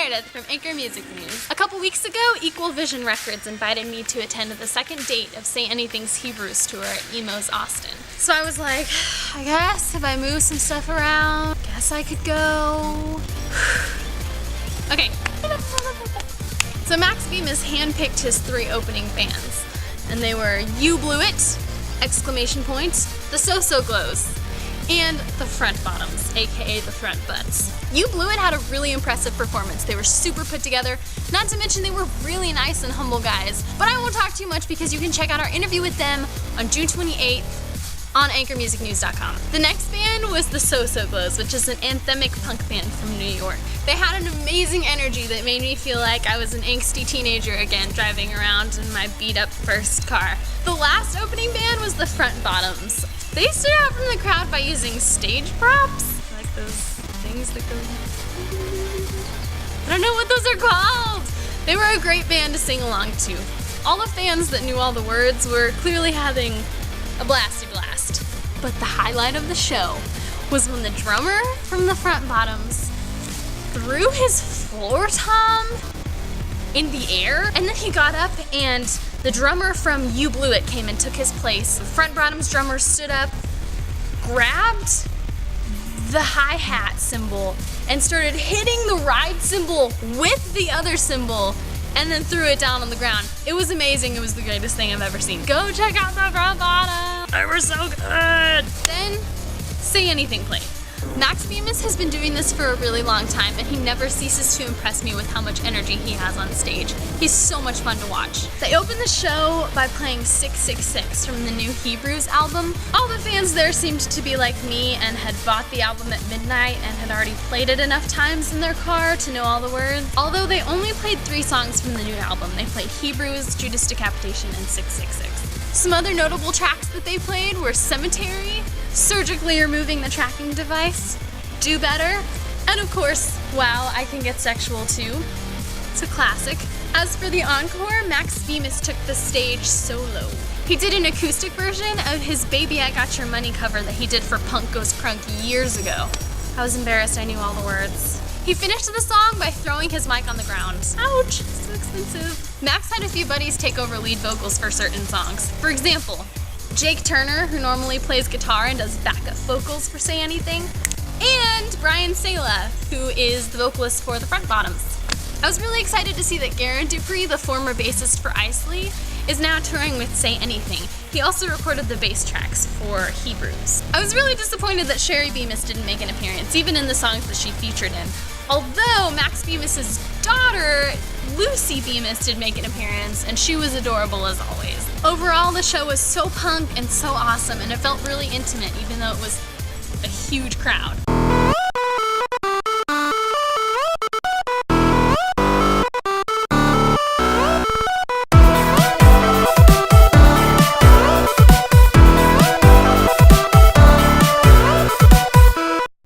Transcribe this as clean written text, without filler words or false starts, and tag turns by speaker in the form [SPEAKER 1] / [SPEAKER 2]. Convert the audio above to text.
[SPEAKER 1] Meredith from Anchor Music News. A couple weeks ago, Equal Vision Records invited me to attend the second date of Say Anything's Hebrews tour at Emo's Austin. So I was like, I guess if I move some stuff around, guess I could go. Okay. So Max Bemis handpicked his 3 opening bands, and they were YouBlewIt, ! The So So Glos, and the Front Bottoms, aka the Front Butts. YouBlewIt had a really impressive performance. They were super put together, not to mention they were really nice and humble guys. But I won't talk too much because you can check out our interview with them on June 28th on anchormusicnews.com. The next band was the So So Glos, which is an anthemic punk band from New York. They had an amazing energy that made me feel like I was an angsty teenager again, driving around in my beat-up first car. The last opening band was the Front Bottoms. They stood out from the crowd by using stage props, like those things that go... I don't know what those are called! They were a great band to sing along to. All the fans that knew all the words were clearly having a blasty blast. But the highlight of the show was when the drummer from the Front Bottoms threw his floor tom in the air, and then he got up and the drummer from YouBlewIt came and took his place. The Front Bottoms drummer stood up, grabbed the hi-hat cymbal, and started hitting the ride cymbal with the other cymbal, and then threw it down on the ground. It was amazing. It was the greatest thing I've ever seen. Go check out the Front Bottoms. They were so good. Then Say Anything played. Max Bemis has been doing this for a really long time, and he never ceases to impress me with how much energy he has on stage. He's so much fun to watch. They opened the show by playing 666 from the new Hebrews album. All the fans there seemed to be like me and had bought the album at midnight and had already played it enough times in their car to know all the words. Although they only played 3 songs from the new album. They played Hebrews, Judas Decapitation, and 666. Some other notable tracks that they played were Cemetery, Surgically Removing the Tracking Device, Do Better, and of course, Wow, I Can Get Sexual Too. It's a classic. As for the encore, Max Bemis took the stage solo. He did an acoustic version of his Baby I Got Your Money cover that he did for Punk Goes Crunk years ago. I was embarrassed I knew all the words. He finished the song by throwing his mic on the ground. Ouch, so expensive. Max had a few buddies take over lead vocals for certain songs. For example, Jake Turner, who normally plays guitar and does backup vocals for Say Anything, and Brian Sala, who is the vocalist for the Front Bottoms. I was really excited to see that Garen Dupree, the former bassist for Isley, is now touring with Say Anything. He also recorded the bass tracks for Hebrews. I was really disappointed that Sherry Bemis didn't make an appearance, even in the songs that she featured in. Although Max Bemis' daughter, Lucy Bemis, did make an appearance, and she was adorable as always. Overall, the show was so punk and so awesome, and it felt really intimate, even though it was a huge crowd.